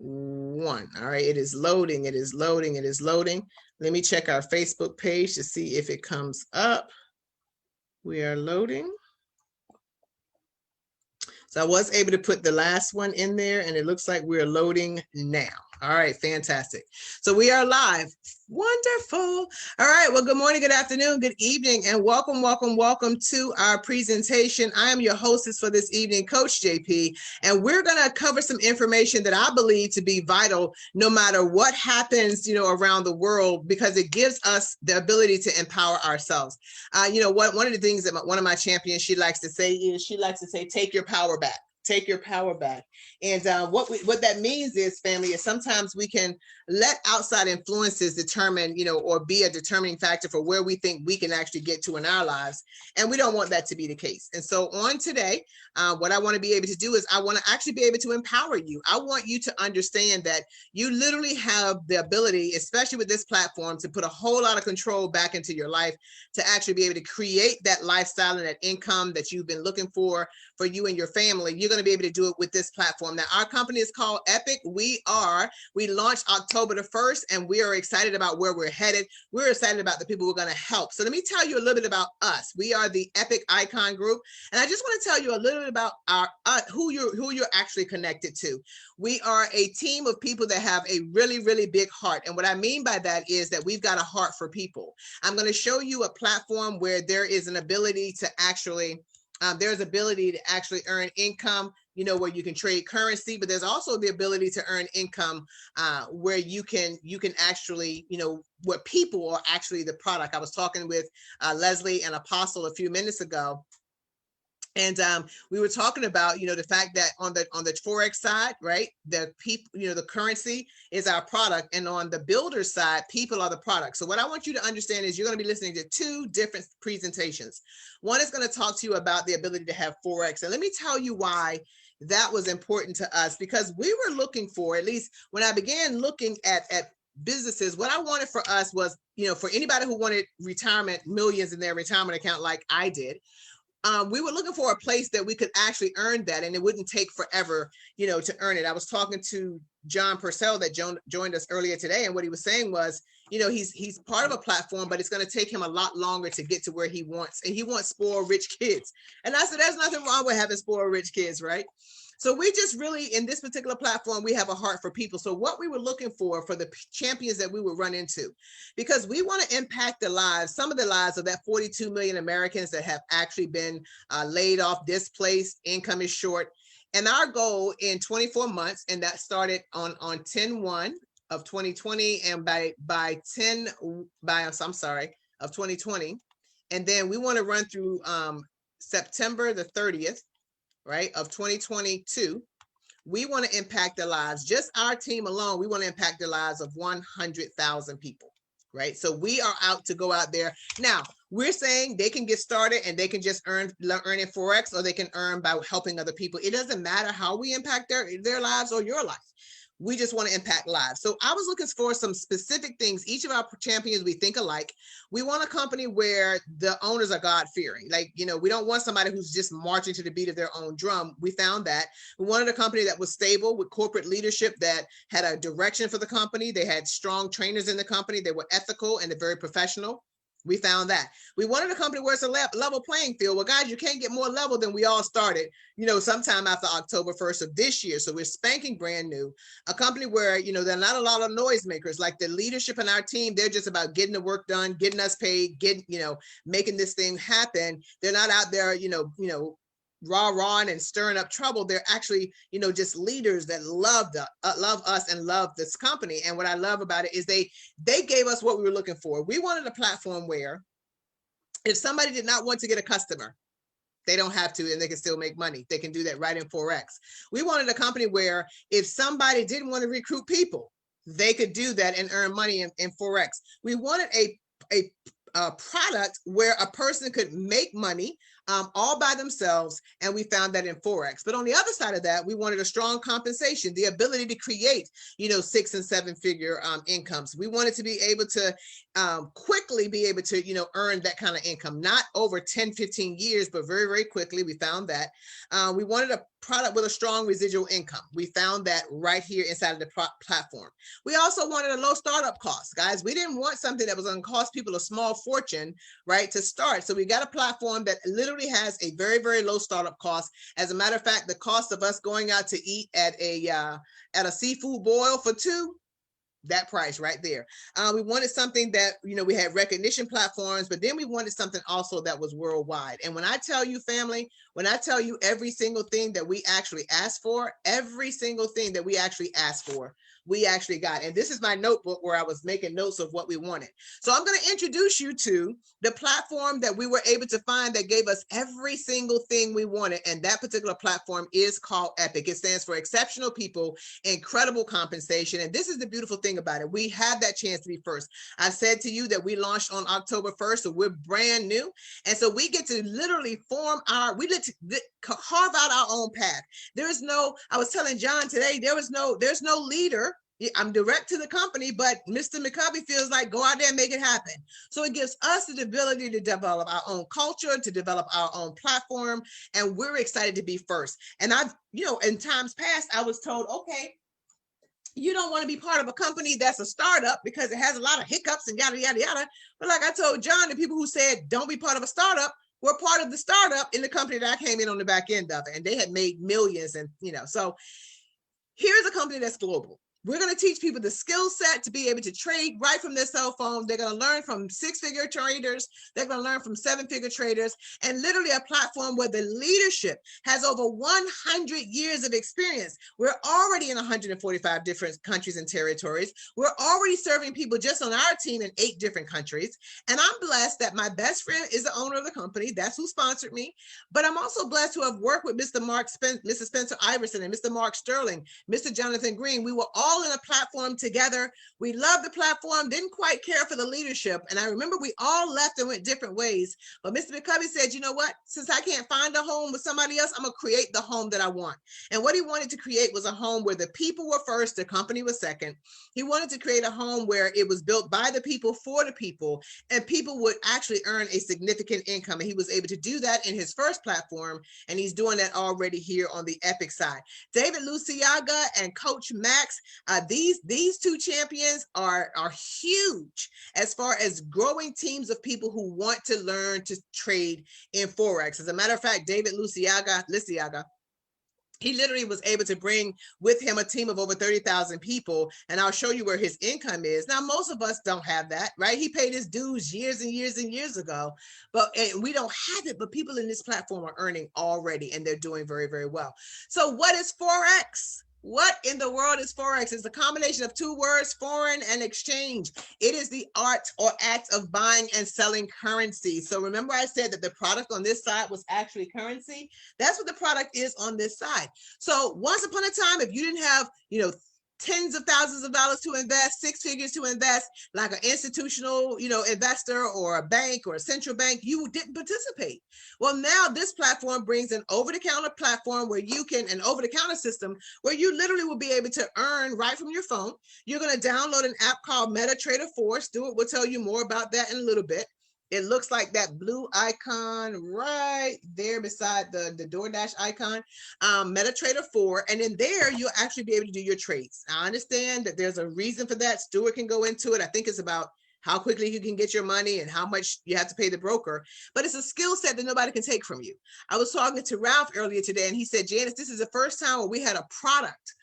one. All right, it is loading. It is loading. It is loading. Let me check our Facebook page to see if it comes up. We are loading. So I was able to put the last one in there, and it looks like we're loading now. All right, fantastic. So we are live. Wonderful. All right, well, good morning, good afternoon, good evening, and welcome, welcome, welcome to our presentation. I am your hostess for this evening, Coach JP, and we're going to cover some information that I believe to be vital no matter what happens, around the world, because it gives us the ability to empower ourselves. One of the things that one of my champions, she likes to say, take your power back. Take your power back. And what that means is, family, is sometimes we can let outside influences determine, or be a determining factor for where we think we can actually get to in our lives. And we don't want that to be the case. And so on today, what I want to be able to do is I want to actually be able to empower you. I want you to understand that you literally have the ability, especially with this platform, to put a whole lot of control back into your life, to actually be able to create that lifestyle and that income that you've been looking for you and your family. You're going to be able to do it with this platform. Now, our company is called Epic. We launched October the 1st, and we are excited about where we're headed. We're excited about the people we're going to help. So let me tell you a little bit about us. We are the Epic Icon Group, and I just want to tell you a little bit about who you're actually connected to. We are a team of people that have a really, really big heart. And what I mean by that is that we've got a heart for people. I'm going to show you a platform where there is an ability to actually earn income, where you can trade currency, but there's also the ability to earn income where you can actually, where people are actually the product. I was talking with Leslie and Apostle a few minutes ago. And we were talking about, the fact that on the Forex side, right, the people, the currency is our product. And on the builder side, people are the product. So what I want you to understand is you're going to be listening to two different presentations. One is going to talk to you about the ability to have Forex. And let me tell you why that was important to us, because we were looking for, at least when I began looking at businesses, what I wanted for us was, for anybody who wanted retirement, millions in their retirement account like I did, we were looking for a place that we could actually earn that, and it wouldn't take forever, to earn it. I was talking to John Purcell that joined us earlier today, and what he was saying was, he's part of a platform, but it's going to take him a lot longer to get to where he wants, and he wants spoiled rich kids. And I said, there's nothing wrong with having spoiled rich kids, right? So we just really, in this particular platform, we have a heart for people. So what we were looking for the champions that we would run into, because we want to impact the lives, some of the lives of that 42 million Americans that have actually been laid off, displaced, income is short. And our goal in 24 months, and that started on 10/1 of 2020, and by 2020. And then we want to run through September the 30th, right, of 2022, we want to impact the lives, just our team alone, we want to impact the lives of 100,000 people, right? So we are out to go out there. Now, we're saying they can get started and they can just earn in Forex, or they can earn by helping other people. It doesn't matter how we impact their lives or your life. We just want to impact lives. So I was looking for some specific things. Each of our champions, we think alike. We want a company where the owners are God-fearing. Like, we don't want somebody who's just marching to the beat of their own drum. We found that. We wanted a company that was stable, with corporate leadership that had a direction for the company. They had strong trainers in the company. They were ethical and they're very professional. We found that. We wanted a company where it's a level playing field. Well, guys, you can't get more level than we all started, sometime after October 1st of this year. So we're spanking brand new. A company where, there are not a lot of noisemakers. Like the leadership in our team, they're just about getting the work done, getting us paid, making this thing happen. They're not out there, rah-rahing and stirring up trouble. They're actually, just leaders that love us and love this company. And what I love about it is they gave us what we were looking for. We wanted a platform where if somebody did not want to get a customer, they don't have to, and they can still make money. They can do that right in Forex. We wanted a company where if somebody didn't want to recruit people, they could do that and earn money in Forex. We wanted a product where a person could make money all by themselves, and we found that in Forex. But on the other side of that, we wanted a strong compensation, the ability to create, 6 and 7 figure incomes. We wanted to be able to quickly be able to, earn that kind of income, not over 10, 15 years, but very, very quickly. We found that. We wanted product with a strong residual income. We found that right here inside of the platform. We also wanted a low startup cost, guys. We didn't want something that was going to cost people a small fortune, right, to start. So we got a platform that literally has a very, very low startup cost. As a matter of fact, the cost of us going out to eat at a seafood boil for two, that price right there. We wanted something that, we had recognition platforms, but then we wanted something also that was worldwide. And when I tell you, family, when I tell you every single thing that we actually asked for, every single thing that we actually asked for, we actually got. And this is my notebook where I was making notes of what we wanted. So I'm going to introduce you to the platform that we were able to find that gave us every single thing we wanted. And that particular platform is called EPIC. It stands for Exceptional People, Incredible Compensation. And this is the beautiful thing about it. We have that chance to be first. I said to you that we launched on October 1st, so we're brand new. And so we get to literally carve out our own path. I was telling John today, there's no leader. I'm direct to the company, but Mr. McCovey feels like go out there and make it happen. So it gives us the ability to develop our own culture, to develop our own platform, and we're excited to be first. And in times past, I was told, okay, you don't want to be part of a company that's a startup because it has a lot of hiccups and yada, yada, yada. But like I told John, the people who said, don't be part of a startup, were part of the startup in the company that I came in on the back end of it. And they had made millions. And, so here's a company that's global. We're going to teach people the skill set to be able to trade right from their cell phones. They're going to learn from six-figure traders. They're going to learn from seven-figure traders, and literally a platform where the leadership has over 100 years of experience. We're already in 145 different countries and territories. We're already serving people just on our team in 8 different countries. And I'm blessed that my best friend is the owner of the company. That's who sponsored me. But I'm also blessed to have worked with Mr. Spencer Iverson and Mr. Mark Sterling, Mr. Jonathan Green. We were all in a platform together. We loved the platform, didn't quite care for the leadership. And I remember we all left and went different ways. But Mr. McCovey said, you know what? Since I can't find a home with somebody else, I'm going to create the home that I want. And what he wanted to create was a home where the people were first, the company was second. He wanted to create a home where it was built by the people for the people, and people would actually earn a significant income. And he was able to do that in his first platform. And he's doing that already here on the EPIC side. David Luciaga and Coach Max, these two champions are huge as far as growing teams of people who want to learn to trade in Forex. As a matter of fact, David Luciaga, he literally was able to bring with him a team of over 30,000 people. And I'll show you where his income is. Now, most of us don't have that, right? He paid his dues years and years and years ago, and we don't have it, but people in this platform are earning already, and they're doing very, very well. So what is Forex? What in the world is Forex? It's a combination of 2 words, foreign and exchange. It is the art or act of buying and selling currency. So remember I said that the product on this side was actually currency? That's what the product is on this side. So once upon a time, if you didn't have, tens of thousands of dollars to invest, 6 figures to invest, like an institutional, investor or a bank or a central bank, you didn't participate. Well, now this platform brings an over-the-counter platform where you can, an over-the-counter system where you literally will be able to earn right from your phone. You're going to download an app called MetaTrader 4. Stuart will tell you more about that in a little bit. It looks like that blue icon right there beside the DoorDash icon, MetaTrader 4. And in there, you'll actually be able to do your trades. I understand that there's a reason for that. Stuart can go into it. I think it's about how quickly you can get your money and how much you have to pay the broker. But it's a skill set that nobody can take from you. I was talking to Ralph earlier today, and he said, Janice, this is the first time where we had a product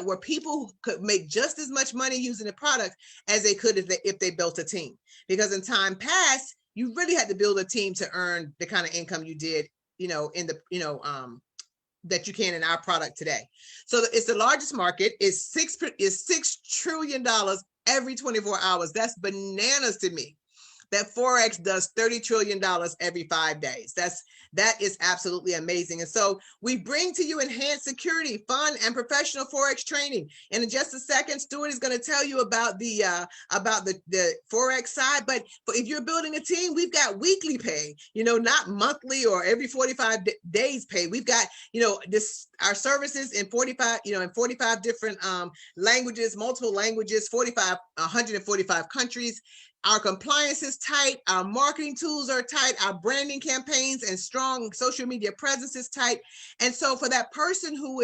where people could make just as much money using the product as they could if they built a team. Because in time past, you really had to build a team to earn the kind of income you did, that you can in our product today. So it's the largest market. It's $6 trillion every 24 hours. That's bananas to me. That Forex does $30 trillion every 5 days. That is absolutely amazing. And so we bring to you enhanced security, fun, and professional Forex training. And in just a second, Stuart is going to tell you about the Forex side. But if you're building a team, we've got weekly pay, not monthly or every 45 days pay. We've got, our services in 45 different languages, multiple languages, 145 countries. Our compliance is tight. Our marketing tools are tight. Our branding campaigns and strong social media presence is tight. And so for that person who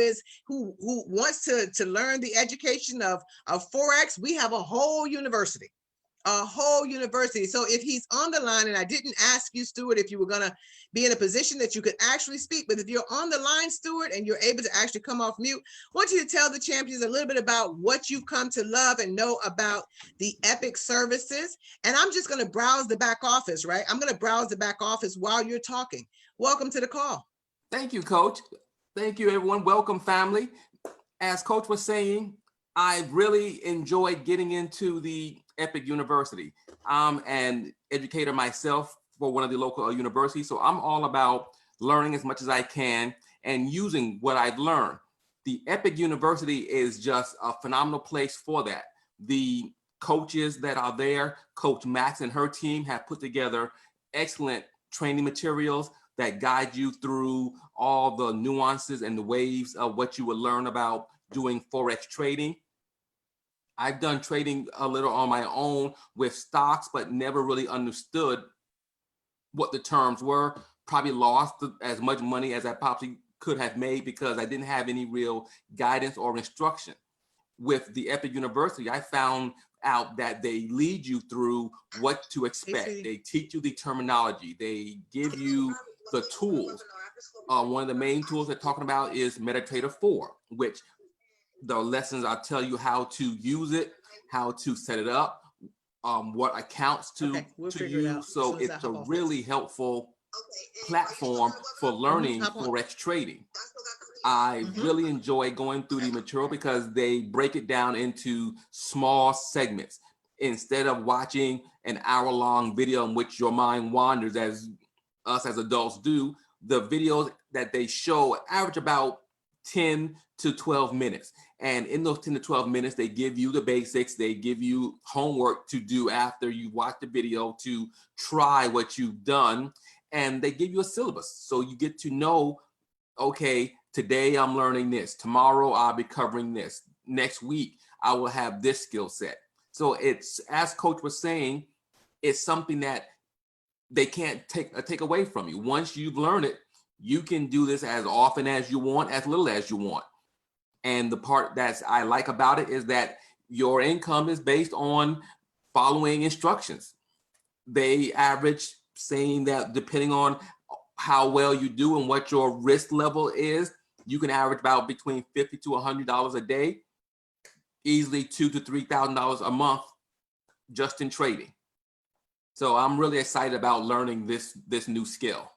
wants to learn the education of Forex, we have a whole university. So if he's on the line, and I didn't ask you, Stuart, if you were going to be in a position that you could actually speak, but if you're on the line, Stuart, and you're able to actually come off mute, I want you to tell the champions a little bit about what you've come to love and know about the EPIC services. And I'm just going to browse the back office, right? I'm going to browse the back office while you're talking. Welcome to the call. Thank you, Coach. Thank you, everyone. Welcome, family. As Coach was saying, I really enjoyed getting into the EPIC University. I'm an educator myself for one of the local universities, so I'm all about learning as much as I can and using what I've learned. The EPIC University is just a phenomenal place for that. The coaches that are there, Coach Max and her team, have put together excellent training materials that guide you through all the nuances and the waves of what you would learn about doing Forex trading. I've done trading a little on my own with stocks, but never really understood what the terms were. Probably lost as much money as I possibly could have made because I didn't have any real guidance or instruction. With the EPIC University, I found out that they lead you through what to expect. They teach you the terminology. They give you the tools. One of the main tools they're talking about is MetaTrader 4, which the lessons I'll tell you how to use it, how to set it up, what accounts to use. So it's a really helpful platform for learning Forex trading. I really enjoy going through the material because they break it down into small segments. Instead of watching an hour-long video in which your mind wanders, as us as adults do, the videos that they show average about 10 to 12 minutes. And in those 10 to 12 minutes, they give you the basics. They give you homework to do after you watch the video to try what you've done. And they give you a syllabus. So you get to know, okay, today I'm learning this. Tomorrow I'll be covering this. Next week, I will have this skill set. So it's, as Coach was saying, it's something that they can't take away from you. Once you've learned it, you can do this as often as you want, as little as you want. And the part that I like about it is that your income is based on following instructions. They average saying that depending on how well you do and what your risk level is, you can average about between $50 to $100 a day, easily $2,000 to $3,000 a month just in trading. So I'm really excited about learning this new skill.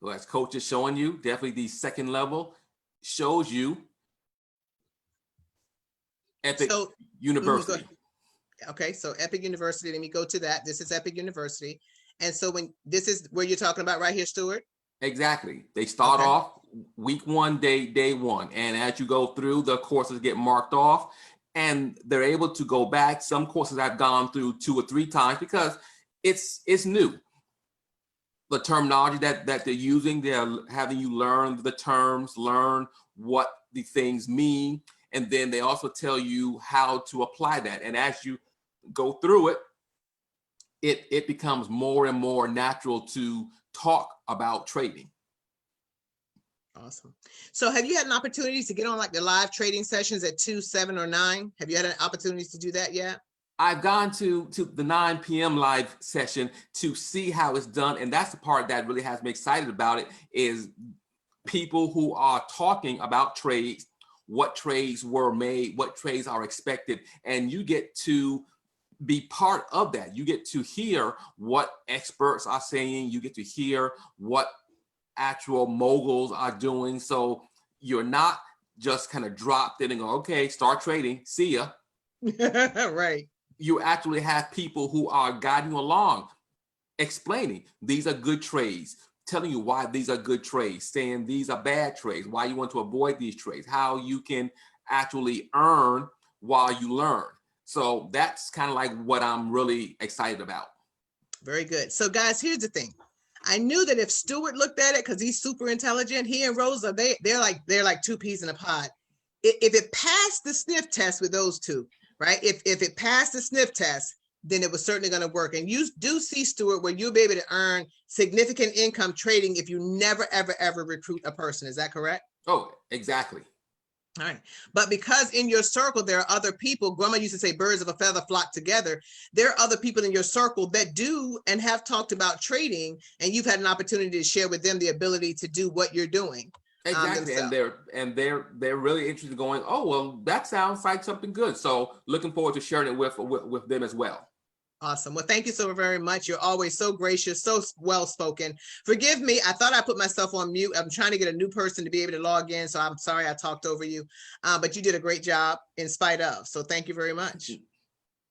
So as Coach is showing you, definitely the second level shows you EPIC University. Okay, so EPIC University, let me go to that. This is EPIC University. And so when this is where you're talking about right here, Stuart? Exactly. They start off week one, day one. And as you go through, the courses get marked off and they're able to go back. Some courses I've gone through 2 or 3 times because it's new. The terminology that they're using, they're having you learn the terms, learn what the things mean. And then they also tell you how to apply that. And as you go through it, it becomes more and more natural to talk about trading. Awesome. So have you had an opportunity to get on like the live trading sessions at 2, 7, or 9? Have you had an opportunity to do that yet? I've gone to the 9 p.m. live session to see how it's done. And that's the part that really has me excited about it, is people who are talking about trades, what trades were made, what trades are expected. And you get to be part of that. You get to hear what experts are saying. You get to hear what actual moguls are doing. So you're not just kind of dropped in and go, okay, start trading, see ya. Right. You actually have people who are guiding you along, explaining these are good trades, telling you why these are good trades, saying these are bad trades, why you want to avoid these trades, how you can actually earn while you learn. So that's kind of like what I'm really excited about. Very good. So guys, here's the thing. I knew that if Stuart looked at it, because he's super intelligent, he and Rosa, they're like two peas in a pod. If it passed the sniff test with those two, right? If it passed the sniff test, then it was certainly going to work. And you do see, Stuart, where you'll be able to earn significant income trading if you never, ever, ever recruit a person. Is that correct? Oh, exactly. All right. But because in your circle, there are other people, Grandma used to say birds of a feather flock together. There are other people in your circle that do and have talked about trading, and you've had an opportunity to share with them the ability to do what you're doing. Exactly. And they're really interested in going, oh, well, that sounds like something good. So looking forward to sharing it with them as well. Awesome. Well, thank you so very much. You're always so gracious, so well-spoken. Forgive me. I thought I put myself on mute. I'm trying to get a new person to be able to log in. So I'm sorry I talked over you, but you did a great job in spite of. So thank you very much.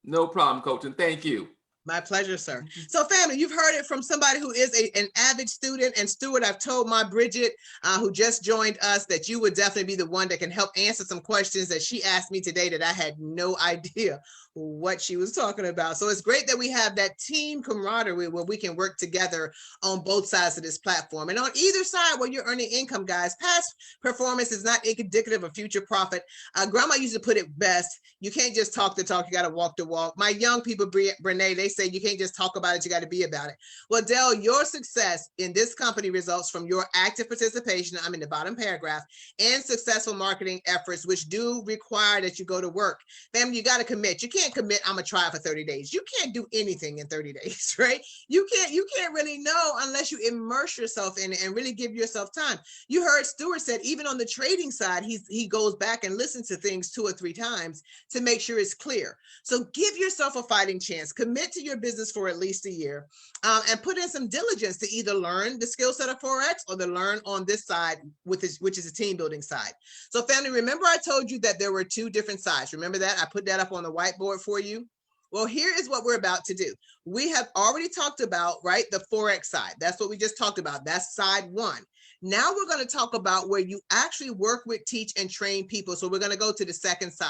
No problem, Coach. And thank you. My pleasure, sir. So family, you've heard it from somebody who is an avid student. And Stuart, I've told my Bridget, who just joined us, that you would definitely be the one that can help answer some questions that she asked me today that I had no idea what she was talking about. So it's great that we have that team camaraderie where we can work together on both sides of this platform. And on either side where you're earning income, guys, past performance is not indicative of future profit. Grandma used to put it best. You can't just talk the talk, you got to walk the walk. My young people, Brene, they say you can't just talk about it, you got to be about it. Well, Dell, your success in this company results from your active participation, I'm in the bottom paragraph, and successful marketing efforts, which do require that you go to work. Family, you got to commit. You can't commit, I'm gonna try for 30 days. You can't do anything in 30 days, right? You can't really know unless you immerse yourself in it and really give yourself time. You heard Stuart said, even on the trading side, he goes back and listens to things 2 or 3 times to make sure it's clear. So give yourself a fighting chance. Commit to your business for at least a year, and put in some diligence to either learn the skill set of Forex or to learn on this side, which is a team building side. So family, remember I told you that there were 2 different sides. Remember that? I put that up on the whiteboard for you. Well, here is what we're about to do. We have already talked about, right, the Forex side. That's what we just talked about. That's side 1. Now we're going to talk about where you actually work with, teach, and train people. So we're going to go to the second side.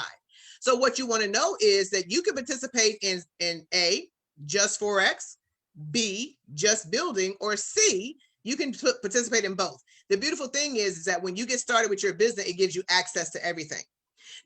So what you want to know is that you can participate in A, just Forex, B, just building, or C, you can participate in both. The beautiful thing is that when you get started with your business, it gives you access to everything.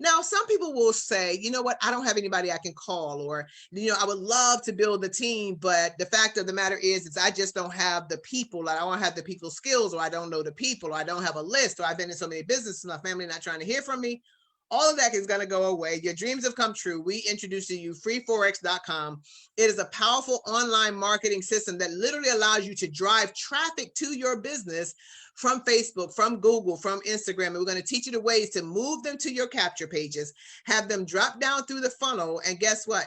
Now, some people will say, you know what, I don't have anybody I can call, or, I would love to build a team, but the fact of the matter is I just don't have the people. I don't have the people skills, or I don't know the people, or I don't have a list, or I've been in so many businesses, my family not trying to hear from me. All of that is going to go away. Your dreams have come true. We introduced to you freeforex.com. It is a powerful online marketing system that literally allows you to drive traffic to your business from Facebook, from Google, from Instagram. And we're going to teach you the ways to move them to your capture pages, have them drop down through the funnel. And guess what?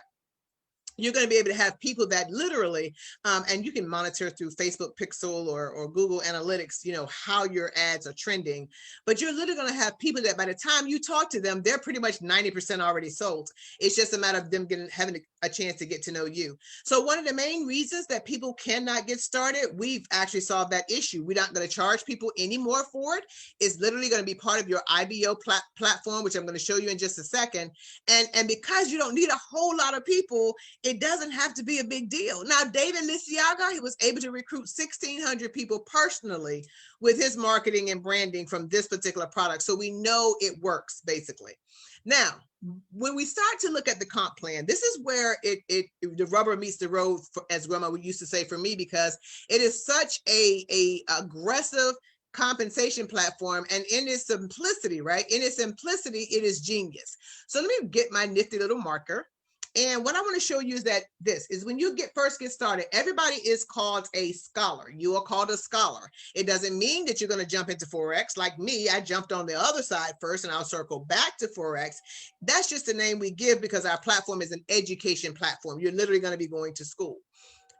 You're going to be able to have people that literally, and you can monitor through Facebook Pixel or Google Analytics, how your ads are trending. But you're literally going to have people that by the time you talk to them, they're pretty much 90% already sold. It's just a matter of them having a chance to get to know you. So one of the main reasons that people cannot get started, we've actually solved that issue. We're not going to charge people anymore for it. It's literally going to be part of your IBO platform, which I'm going to show you in just a second. And because you don't need a whole lot of people, it doesn't have to be a big deal. Now, David Lisiaga, he was able to recruit 1,600 people personally with his marketing and branding from this particular product. So we know it works, basically. Now, when we start to look at the comp plan, this is where the rubber meets the road, as Grandma used to say for me, because it is such a aggressive compensation platform, and in its simplicity, right? In its simplicity, it is genius. So let me get my nifty little marker. And what I want to show you is that this is when you first get started, everybody is called a scholar. You are called a scholar. It doesn't mean that you're going to jump into Forex. Like me, I jumped on the other side first and I'll circle back to Forex. That's just the name we give because our platform is an education platform. You're literally going to be going to school.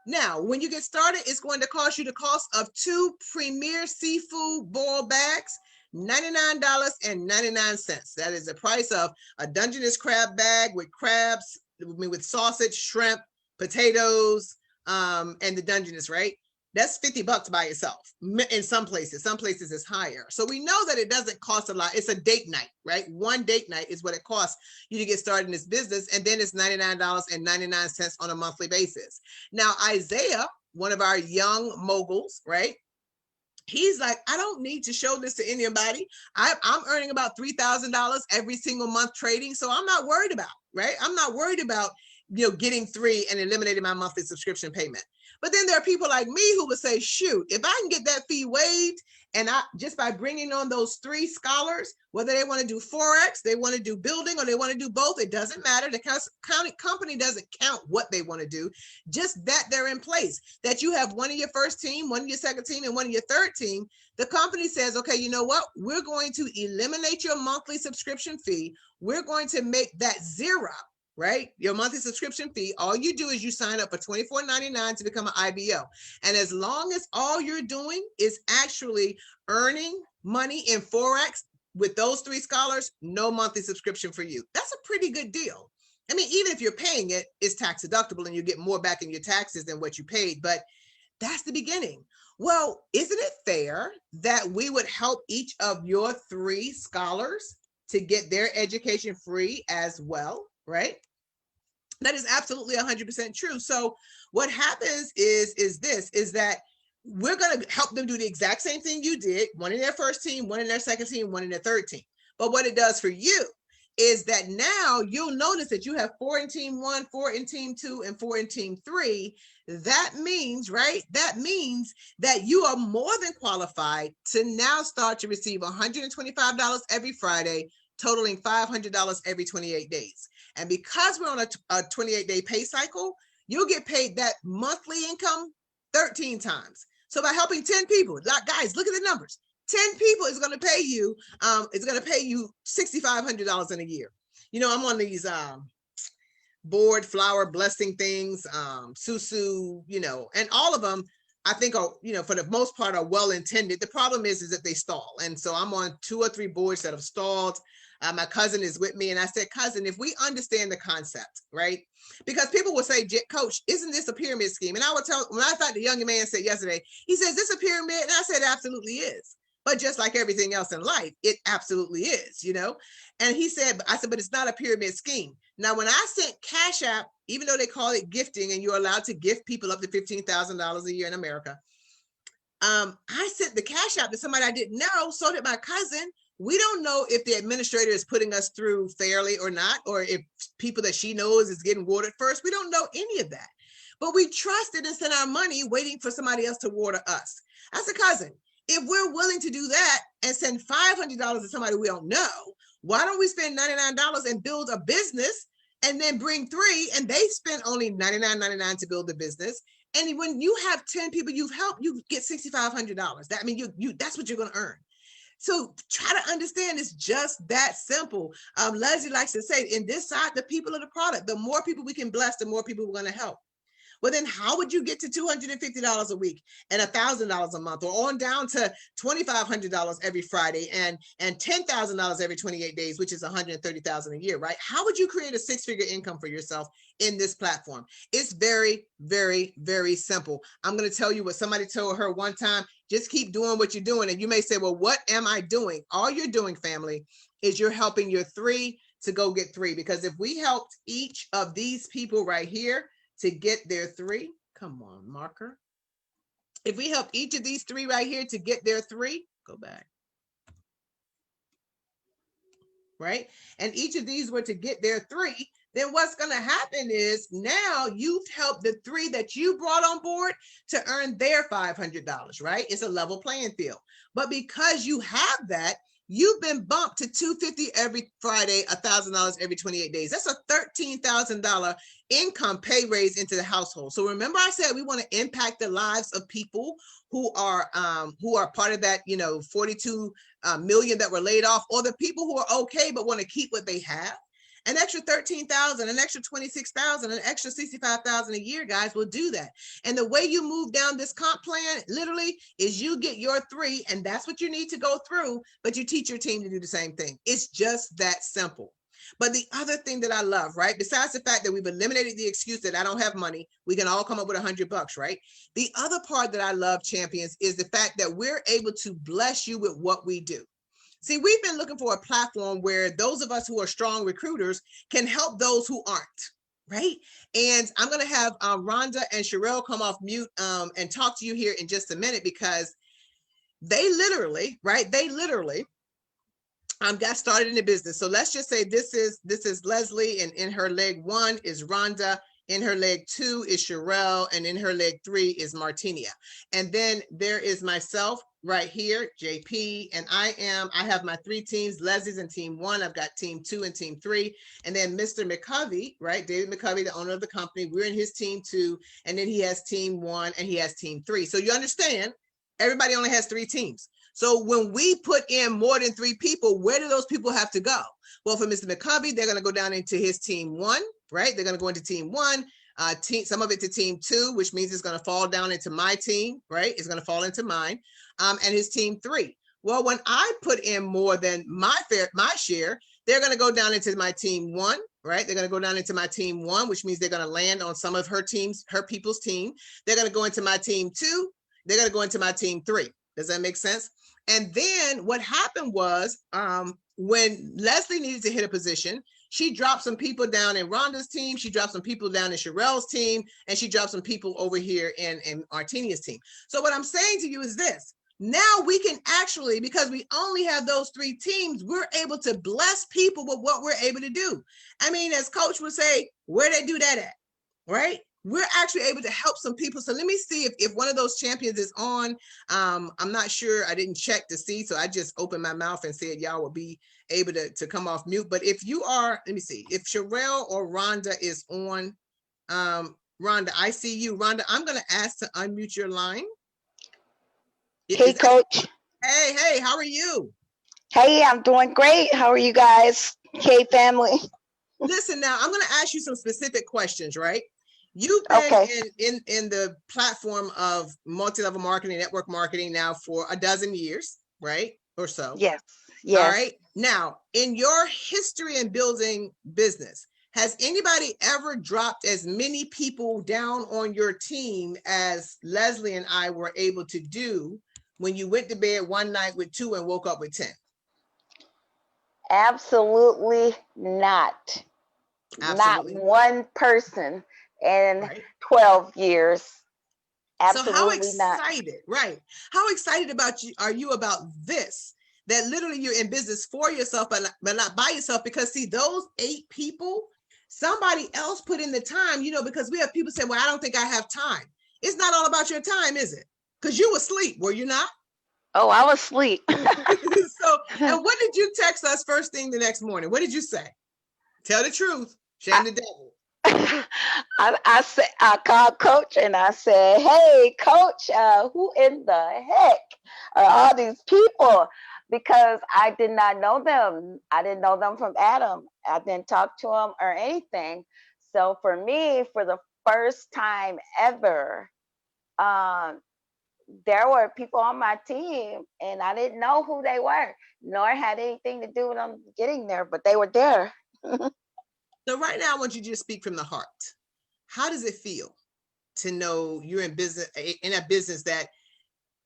Now, when you get started, it's going to cost you the cost of 2 premier seafood boiled bags, $99.99. That is the price of a Dungeness crab bag with crabs, with sausage, shrimp, potatoes, and the Dungeness, right? That's $50 by itself. In some places it's higher. So we know that it doesn't cost a lot. It's a date night, right? One date night is what it costs you to get started in this business. And then it's $99.99 on a monthly basis. Now, Isaiah, one of our young moguls, right? He's like, I don't need to show this to anybody. I'm earning about $3,000 every single month trading. So I'm not worried about, right? I'm not worried about, getting 3 and eliminating my monthly subscription payment. But then there are people like me who would say, shoot, if I can get that fee waived, and I just by bringing on those 3 scholars, whether they want to do Forex, they want to do building, or they want to do both, it doesn't matter. The company doesn't count what they want to do, just that they're in place, that you have one of your first team, one of your second team, and one of your third team. The company says, okay, you know what? We're going to eliminate your monthly subscription fee. We're going to make that 0. Right? Your monthly subscription fee. All you do is you sign up for $24.99 to become an IBO. And as long as all you're doing is actually earning money in Forex with those 3 scholars, no monthly subscription for you. That's a pretty good deal. I mean, even if you're paying it, it's tax deductible and you get more back in your taxes than what you paid, but that's the beginning. Well, isn't it fair that we would help each of your 3 scholars to get their education free as well, right? That is absolutely 100% true. So what happens is that we're going to help them do the exact same thing you did, one in their first team, one in their second team, one in their third team. But what it does for you is that now you'll notice that you have 4 in team 1, 4 in team 2, and 4 in team 3. That means, right? That means that you are more than qualified to now start to receive $125 every Friday, totaling $500 every 28 days. And because we're on a 28-day pay cycle, you'll get paid that monthly income 13 times. So by helping 10 people, guys, look at the numbers. 10 people is going to pay you. It's going to pay you $6,500 in a year. I'm on these board flower blessing things, Susu, and all of them, I think are, for the most part, are well intended. The problem is that they stall. And so I'm on 2 or 3 boards that have stalled. My cousin is with me, and I said, cousin, if we understand the concept, right? Because people will say, Coach, isn't this a pyramid scheme? And I would tell, when I thought the young man said yesterday, he says, this a pyramid? And I said, absolutely is. But just like everything else in life, it absolutely is, And he said, I said, but it's not a pyramid scheme. Now, when I sent Cash App, even though they call it gifting and you're allowed to gift people up to $15,000 a year in America, I sent the Cash App to somebody I didn't know, so did my cousin. We don't know if the administrator is putting us through fairly or not, or if people that she knows is getting watered first. We don't know any of that. But we trusted and sent our money waiting for somebody else to water us. I said, cousin, if we're willing to do that and send $500 to somebody we don't know, why don't we spend $99 and build a business and then bring 3 and they spend only $99.99 to build the business? And when you have 10 people you've helped, you get $6,500. That means you that's what you're going to earn. So try to understand it's just that simple. Leslie likes to say, in this side, the people are the product. The more people we can bless, the more people we're going to help. Well, then how would you get to $250 a week and $1,000 a month, or on down to $2,500 every Friday and $10,000 every 28 days, which is $130,000 a year, right? How would you create a 6-figure income for yourself in this platform? It's very, very, very simple. I'm going to tell you what somebody told her one time. Just keep doing what you're doing. And you may say, well, what am I doing? All you're doing, family, is you're helping your 3 to go get 3. Because if we helped each of these people right here to get their 3, come on, marker. If we help each of these 3 right here to get their 3, go back. Right? And each of these were to get their 3, then what's going to happen is now you've helped the 3 that you brought on board to earn their $500, right? It's a level playing field. But because you have that, you've been bumped to $250 every Friday, $1,000 every 28 days. That's a $13,000 income pay raise into the household. So remember I said we want to impact the lives of people who are part of that, 42 million that were laid off, or the people who are okay but want to keep what they have. An extra $13,000, an extra $26,000, an extra $65,000 a year, guys, will do that. And the way you move down this comp plan, literally, is you get your 3, and that's what you need to go through, but you teach your team to do the same thing. It's just that simple. But the other thing that I love, right, besides the fact that we've eliminated the excuse that I don't have money, we can all come up with $100, right? The other part that I love, champions, is the fact that we're able to bless you with what we do. See, we've been looking for a platform where those of us who are strong recruiters can help those who aren't, right? And I'm going to have Rhonda and Sherelle come off mute and talk to you here in just a minute, because they literally, right? They literally got started in the business. So let's just say this is Leslie, and in her leg 1 is Rhonda, in her leg 2 is Sherelle, and in her leg 3 is Martinia. And then there is myself right here, JP, and I have my 3 teams. Leslie's in team 1, I've got team 2 and team 3, and then Mr. McCovey, right? David McCovey, the owner of the company, we're in his team 2, and then he has team 1 and he has team 3. So you understand, everybody only has 3 teams. So when we put in more than 3 people, where do those people have to go? Well, for Mr. McCovey, they're going to go down into his team 1, right? They're going to go into team 1, some of it to team 2, which means it's going to fall down into my team, right? It's going to fall into mine, and his team 3. Well, when I put in more than my share, they're going to go down into my team 1, right? They're going to go down into my team 1, which means they're going to land on some of her people's team. They're going to go into my team 2. They're going to go into my team 3. Does that make sense? And then what happened was, when Leslie needed to hit a position, she dropped some people down in Rhonda's team, she dropped some people down in Sherelle's team, and she dropped some people over here in Martinia's team. So what I'm saying to you is this: now we can actually, because we only have those 3 teams, we're able to bless people with what we're able to do. I mean, as Coach would say, where they do that at, right? We're actually able to help some people. So let me see if one of those champions is on. I'm not sure. I didn't check to see. So I just opened my mouth and said y'all will be able to come off mute. But if you are, let me see. If Sherelle or Rhonda is on, Rhonda, I see you. Rhonda, I'm going to ask to unmute your line. Hey, Coach. Hey, how are you? Hey, I'm doing great. How are you guys? Hey, family. Listen, now I'm going to ask you some specific questions, right? You've been in the platform of multi-level marketing, network marketing now for a dozen years, right? Or so. Yes. All right. Now, in your history in building business, has anybody ever dropped as many people down on your team as Leslie and I were able to do when you went to bed one night with 2 and woke up with 10? Absolutely not. Absolutely not one person in right. 12 years. Absolutely so how excited, not. Right. How excited are you about this? That literally you're in business for yourself, but not by yourself, because see, those 8 people, somebody else put in the time, because we have people say, well, I don't think I have time. It's not all about your time, is it? Because you were asleep, were you not? Oh, I was asleep. So, and what did you text us first thing the next morning? What did you say? Tell the truth. Shame the devil. I called Coach and I said, hey, Coach, who in the heck are all these people? Because I did not know them. I didn't know them from Adam. I didn't talk to them or anything. So for me, for the first time ever, there were people on my team and I didn't know who they were, nor had anything to do with them getting there, but they were there. So right now, I want you to just speak from the heart. How does it feel to know you're in a business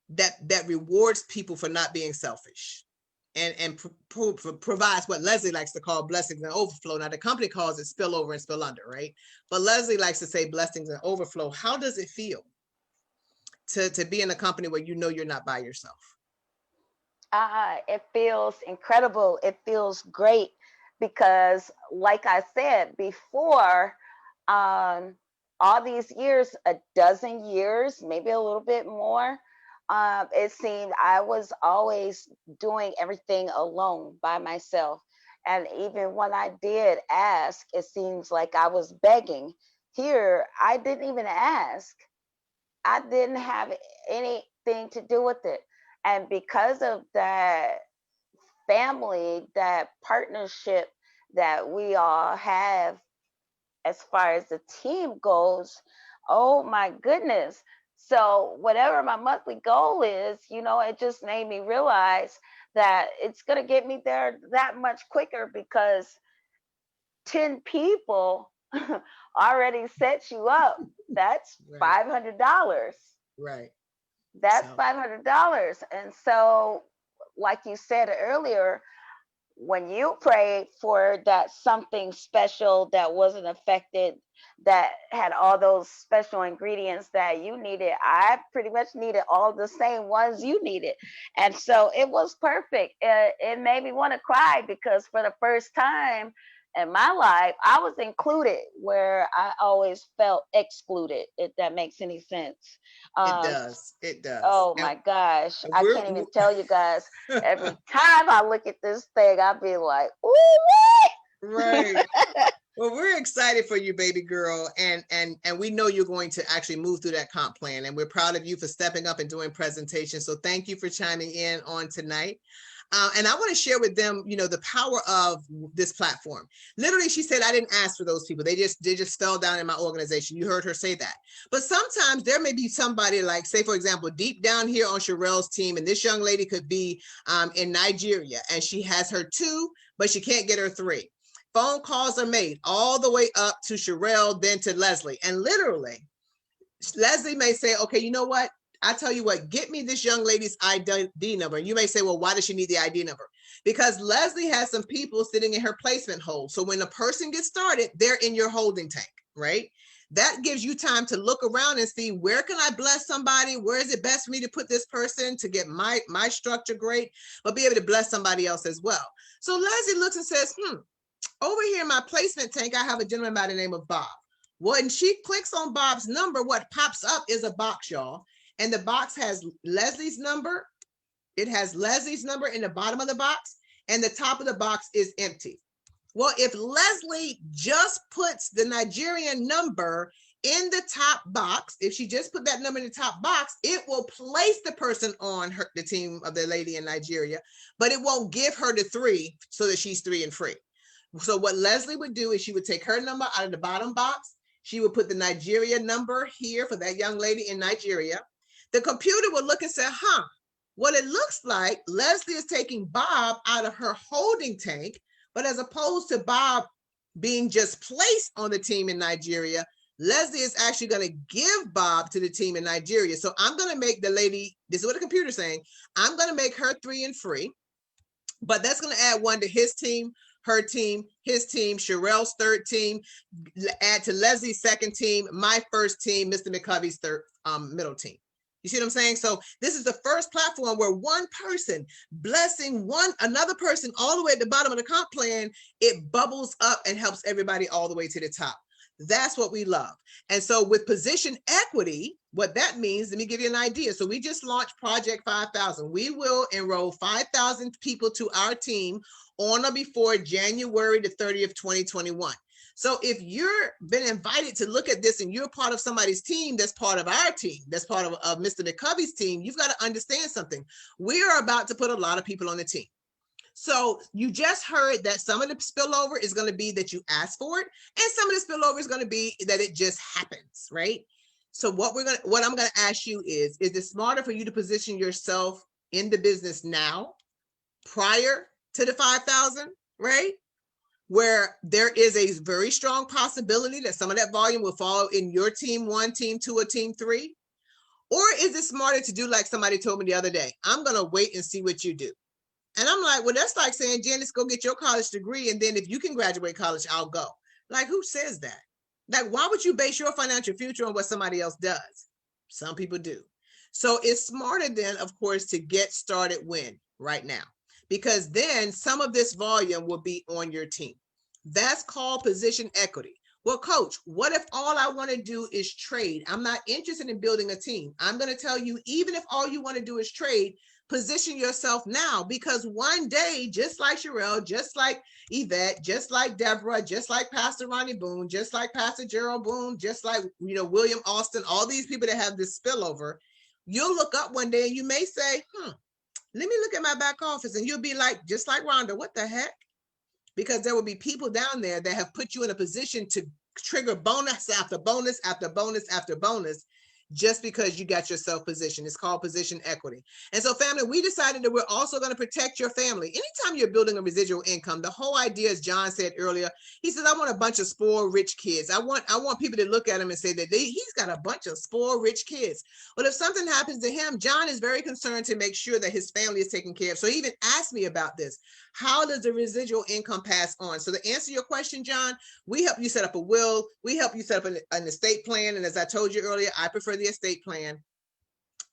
that rewards people for not being selfish and provides what Leslie likes to call blessings and overflow? Now the company calls it spill over and spill under, right? But Leslie likes to say blessings and overflow. How does it feel to be in a company where you're not by yourself? It feels incredible. It feels great because, like I said before, all these years, a dozen years, maybe a little bit more, it seemed I was always doing everything alone by myself. And even when I did ask, it seems like I was begging. Here, I didn't even ask. I didn't have anything to do with it. And because of that family, that partnership that we all have as far as the team goes, oh my goodness. So whatever my monthly goal is, it just made me realize that it's going to get me there that much quicker because 10 people already set you up. That's $500. Right. That's $500. And so, like you said earlier, when you prayed for that something special that wasn't affected, that had all those special ingredients that you needed, I pretty much needed all the same ones you needed. And so it was perfect. It made me want to cry because for the first time in my life, I was included where I always felt excluded, if that makes any sense. It Um, does. It does. Oh my gosh. And I we're can't even tell you guys. Every time I look at this thing, I'll be like, ooh, right. what? Well, we're excited for you, baby girl, and we know you're going to actually move through that comp plan, and we're proud of you for stepping up and doing presentations. So thank you for chiming in on tonight. And I want to share with them, the power of this platform. Literally, she said, I didn't ask for those people. They just fell down in my organization. You heard her say that. But sometimes there may be somebody like, say, for example, deep down here on Sherelle's team, and this young lady could be in Nigeria, and she has her 2, but she can't get her 3. Phone calls are made all the way up to Sherelle, then to Leslie. And literally, Leslie may say, okay, you know what? I tell you what, get me this young lady's ID number. And you may say, well, why does she need the ID number? Because Leslie has some people sitting in her placement hold. So when a person gets started, they're in your holding tank, right? That gives you time to look around and see, where can I bless somebody? Where is it best for me to put this person to get my structure great, but be able to bless somebody else as well. So Leslie looks and says, over here in my placement tank, I have a gentleman by the name of Bob. When she clicks on Bob's number, what pops up is a box, y'all. And the box has Leslie's number. It has Leslie's number in the bottom of the box, and the top of the box is empty. Well, if Leslie just puts the Nigerian number in the top box, if she just put that number in the top box, it will place the person on the team of the lady in Nigeria, but it won't give her the 3 so that she's 3 and free. So what Leslie would do is she would take her number out of the bottom box. She would put the Nigeria number here for that young lady in Nigeria. The computer would look and say, what it looks like, Leslie is taking Bob out of her holding tank, but as opposed to Bob being just placed on the team in Nigeria, Leslie is actually going to give Bob to the team in Nigeria. So I'm going to make the lady, this is what the computer's saying, I'm going to make her 3 and free, but that's going to add 1 to his team, her team, his team, Sherelle's 3rd team, add to Leslie's 2nd team, my 1st team, Mr. McCovey's 3rd middle team. You see what I'm saying? So this is the first platform where one person blessing another person all the way at the bottom of the comp plan, it bubbles up and helps everybody all the way to the top. That's what we love. And so with position equity, what that means, let me give you an idea. So we just launched Project 5,000. We will enroll 5,000 people to our team on or before January the 30th, 2021. So if you're been invited to look at this and you're part of somebody's team, that's part of our team, that's part of Mr. McCovey's team, you've got to understand something. We are about to put a lot of people on the team. So you just heard that some of the spillover is going to be that you asked for it, and some of the spillover is going to be that it just happens, right? So what I'm going to ask you is it smarter for you to position yourself in the business now, prior to the 5,000, right? Where there is a very strong possibility that some of that volume will fall in your team 1, team 2, or team 3? Or is it smarter to do like somebody told me the other day? I'm going to wait and see what you do. And I'm like, well, that's like saying, Janice, go get your college degree, and then if you can graduate college, I'll go. Like, who says that? Like, why would you base your financial future on what somebody else does? Some people do. So it's smarter then, of course, to get started when? Right now. Because then some of this volume will be on your team. That's called position equity. Well, coach, what if all I want to do is trade? I'm not interested in building a team. I'm going to tell you, even if all you want to do is trade, position yourself now, because one day, just like Sherelle, just like Yvette, just like Deborah, just like Pastor Ronnie Boone, just like Pastor Gerald Boone, just like William Austin, all these people that have this spillover, you'll look up one day and you may say, let me look at my back office, and you'll be like, just like Rhonda, what the heck? Because there will be people down there that have put you in a position to trigger bonus after bonus after bonus after bonus. just because you got yourself positioned. It's called position equity. And so family, we decided that we're also going to protect your family. Anytime you're building a residual income, the whole idea, as John said earlier, he says, I want a bunch of spoiled rich kids. I want people to look at him and say that he's got a bunch of spoiled rich kids. But if something happens to him, John is very concerned to make sure that his family is taken care of. So he even asked me about this. How does the residual income pass on? So to answer your question, John, we help you set up a will. We help you set up an estate plan. And as I told you earlier, I prefer the estate plan.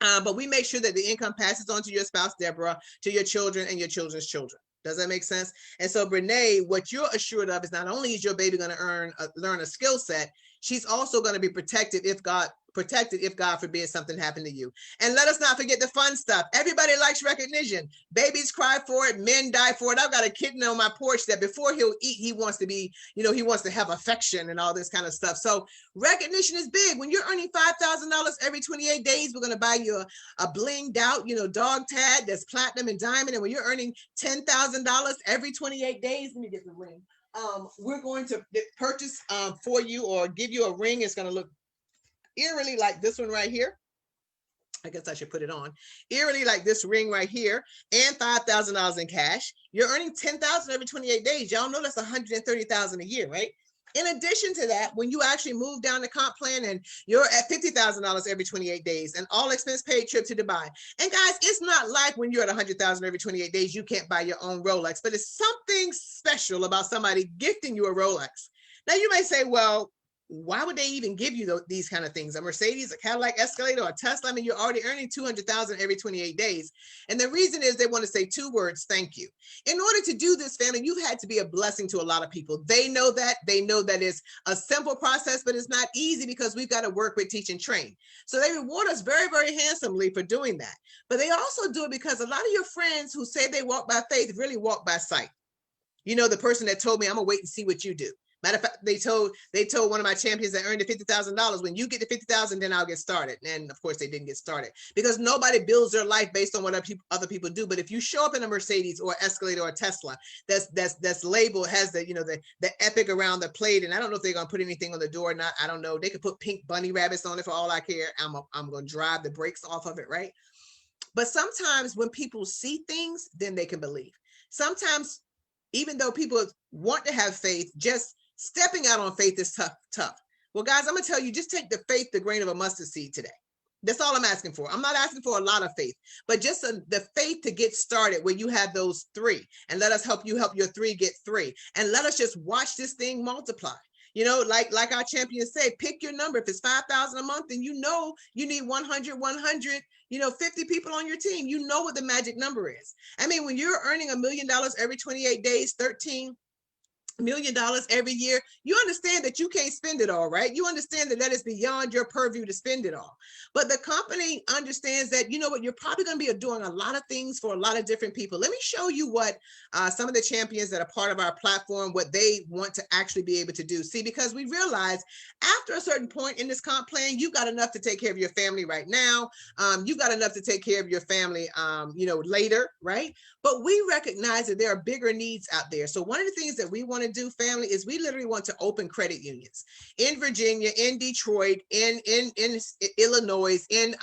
But we make sure that the income passes on to your spouse, Deborah, to your children and your children's children. Does that make sense? And so, Brene, what you're assured of is not only is your baby going to learn a skill set, she's also going to be protected if God forbid something happened to you. And let us not forget the fun stuff. Everybody likes recognition. Babies cry for it. Men die for it. I've got a kitten on my porch that before he'll eat, he wants to be, he wants to have affection and all this kind of stuff. So recognition is big. When you're earning $5,000 every 28 days, we're going to buy you a blinged out, dog tag that's platinum and diamond. And when you're earning $10,000 every 28 days, let me get the ring. We're going to purchase for you or give you a ring. It's going to look eerily like this one right here. I guess I should put it on. Eerily like this ring right here, and $5,000 in cash. You're earning $10,000 every 28 days. Y'all know that's $130,000 a year, right? In addition to that, when you actually move down the comp plan and you're at $50,000 every 28 days, an all expense paid trip to Dubai. And guys, it's not like when you're at $100,000 every 28 days, you can't buy your own Rolex, but it's something special about somebody gifting you a Rolex. Now you may say, well, why would they even give you these kind of things? A Mercedes, a Cadillac Escalade, or a Tesla? I mean, you're already earning $200,000 every 28 days. And the reason is they want to say two words, thank you. In order to do this, family, you've had to be a blessing to a lot of people. They know that. They know that it's a simple process, but it's not easy because we've got to work with, teach, and train. So they reward us very, very handsomely for doing that. But they also do it because a lot of your friends who say they walk by faith really walk by sight. The person that told me, I'm going to wait and see what you do. Matter of fact, they told one of my champions that earned the $50,000, when you get the $50,000, then I'll get started. And of course, they didn't get started because nobody builds their life based on what other people do. But if you show up in a Mercedes or Escalade or a Tesla, that's labeled, has the epic around the plate, and I don't know if they're gonna put anything on the door or not. I don't know. They could put pink bunny rabbits on it for all I care. I'm gonna drive the brakes off of it, right? But sometimes when people see things, then they can believe. Sometimes, even though people want to have faith, just stepping out on faith is tough. Well, guys, I'm going to tell you, just take the faith, the grain of a mustard seed today. That's all I'm asking for. I'm not asking for a lot of faith, but just the faith to get started where you have those three. And let us help your three get three. And let us just watch this thing multiply. Like our champion said, pick your number. If it's 5,000 a month, then you need 100, 50 people on your team. You know what the magic number is. I mean, when you're earning $1 million every 28 days, $13 million every year, you understand that you can't spend it all, right? You understand that is beyond your purview to spend it all. But the company understands that, you're probably going to be doing a lot of things for a lot of different people. Let me show you what some of the champions that are part of our platform, what they want to actually be able to do. See, because we realize after a certain point in this comp plan, you've got enough to take care of your family right now. You've got enough to take care of your family, later, right? But we recognize that there are bigger needs out there. So one of the things that we want to do, family, is we literally want to open credit unions in Virginia, in Detroit, in Illinois, in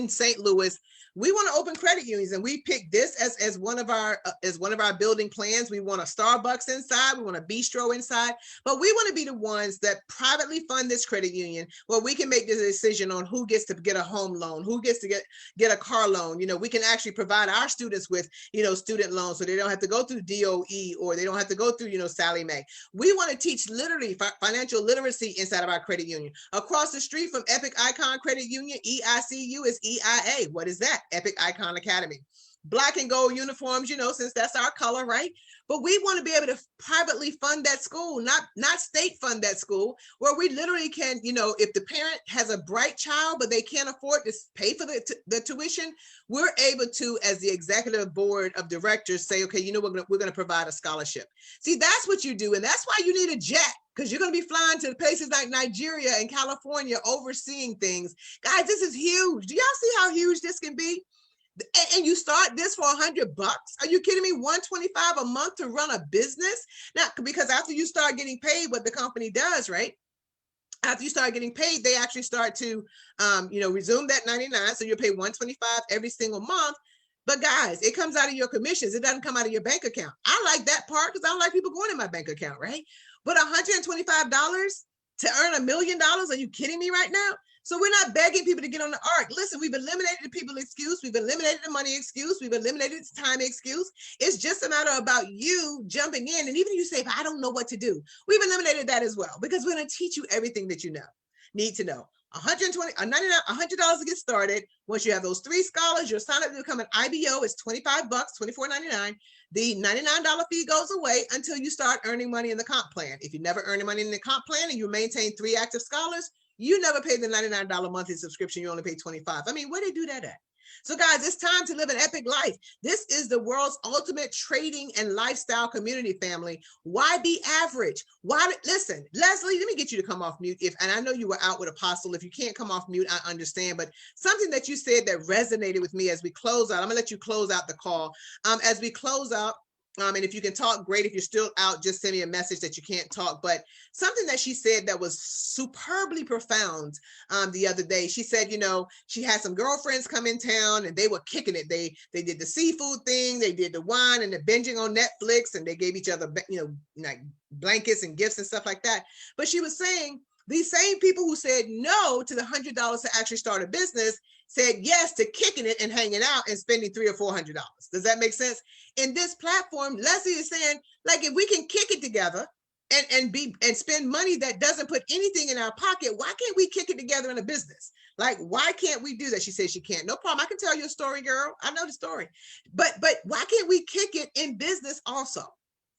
St. Louis. We want to open credit unions, and we picked this as one of our building plans. We want a Starbucks inside, we want a bistro inside, but we want to be the ones that privately fund this credit union, where we can make the decision on who gets to get a home loan, who gets to get a car loan. We can actually provide our students with student loans, so they don't have to go through DOE, or they don't have to go through Sallie Mae. We want to teach literally financial literacy inside of our credit union. Across the street from Epic Icon Credit Union, EICU, is EIA. What is that? Epic Icon Academy. Black and gold uniforms, since that's our color, right? But we want to be able to privately fund that school, not state fund that school, where we literally can, if the parent has a bright child, but they can't afford to pay for the tuition, we're able to, as the executive board of directors, say, okay, we're going to provide a scholarship. See, that's what you do. And that's why you need a jet, because you're going to be flying to places like Nigeria and California, overseeing things. Guys, this is huge. Do y'all see how huge this can be? And you start this for $100? Are you kidding me? $125 a month to run a business? Now, because after you start getting paid, what the company does, right? After you start getting paid, they actually start to, resume that 99. So you'll pay 125 every single month. But guys, it comes out of your commissions. It doesn't come out of your bank account. I like that part because I don't like people going in my bank account, right? But $125 to earn $1 million? Are you kidding me right now? So we're not begging people to get on the ark. Listen, we've eliminated the people excuse. We've eliminated the money excuse. We've eliminated the time excuse. It's just a matter about you jumping in. And even if you say, I don't know what to do, we've eliminated that as well, because we're going to teach you everything that you need to know. $100 to get started. Once you have those 3 scholars, you're signed up to become an IBO. It's $25, $24.99. The $99 fee goes away until you start earning money in the comp plan. If you never earn money in the comp plan and you maintain 3 active scholars, you never pay the $99 monthly subscription. You only pay $25. I mean, where they do that at? So guys, it's time to live an epic life. This is the world's ultimate trading and lifestyle community, family. Why be average? Listen, Leslie, let me get you to come off mute. And I know you were out with Apostle. If you can't come off mute, I understand. But something that you said that resonated with me as we close out, I'm gonna let you close out the call. As we close out, and if you can talk, great. If you're still out, just send me a message that you can't talk. But something that she said that was superbly profound the other day, she said, she had some girlfriends come in town and they were kicking it. They did the seafood thing, they did the wine and the binging on Netflix, and they gave each other, like blankets and gifts and stuff like that. But she was saying these same people who said no to the $100 to actually start a business said yes to kicking it and hanging out and spending $300 or $400. Does that make sense? In this platform, Leslie is saying, like, if we can kick it together and spend money that doesn't put anything in our pocket, why can't we kick it together in a business? Like, why can't we do that? She says she can't. No problem. I can tell you a story, girl. I know the story. But why can't we kick it in business also?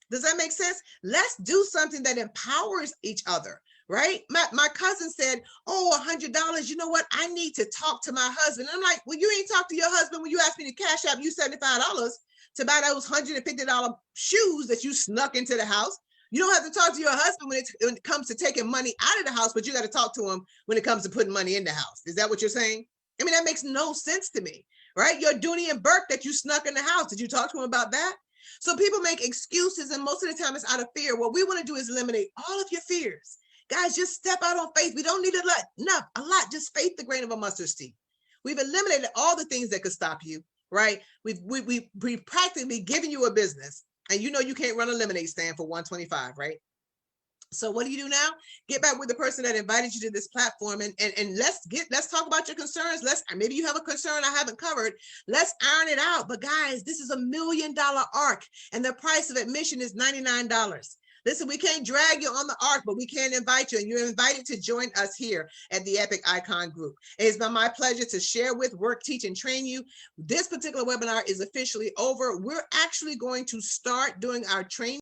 Does that make sense? Let's do something that empowers each other. Right? My cousin said, oh, $100. You know what? I need to talk to my husband. And I'm like, well, you ain't talked to your husband when you asked me to cash out you $75 to buy those $150 shoes that you snuck into the house. You don't have to talk to your husband when it comes to taking money out of the house, but you got to talk to him when it comes to putting money in the house. Is that what you're saying? I mean, that makes no sense to me, right? Your Dooney and Burke that you snuck in the house. Did you talk to him about that? So people make excuses, and most of the time it's out of fear. What we want to do is eliminate all of your fears. Guys, just step out on faith. We don't need a lot, just faith, the grain of a mustard seed. We've eliminated all the things that could stop you, right? We've practically given you a business, and you can't run a lemonade stand for $125, right? So what do you do now? Get back with the person that invited you to this platform, and let's talk about your concerns. Maybe you have a concern I haven't covered. Let's iron it out. But guys, this is $1 million arc, and the price of admission is $99. Listen, we can't drag you on the ark, but we can invite you, and you're invited to join us here at the Epic Icon Group. It has been my pleasure to share with, work, teach, and train you. This particular webinar is officially over. We're actually going to start doing our training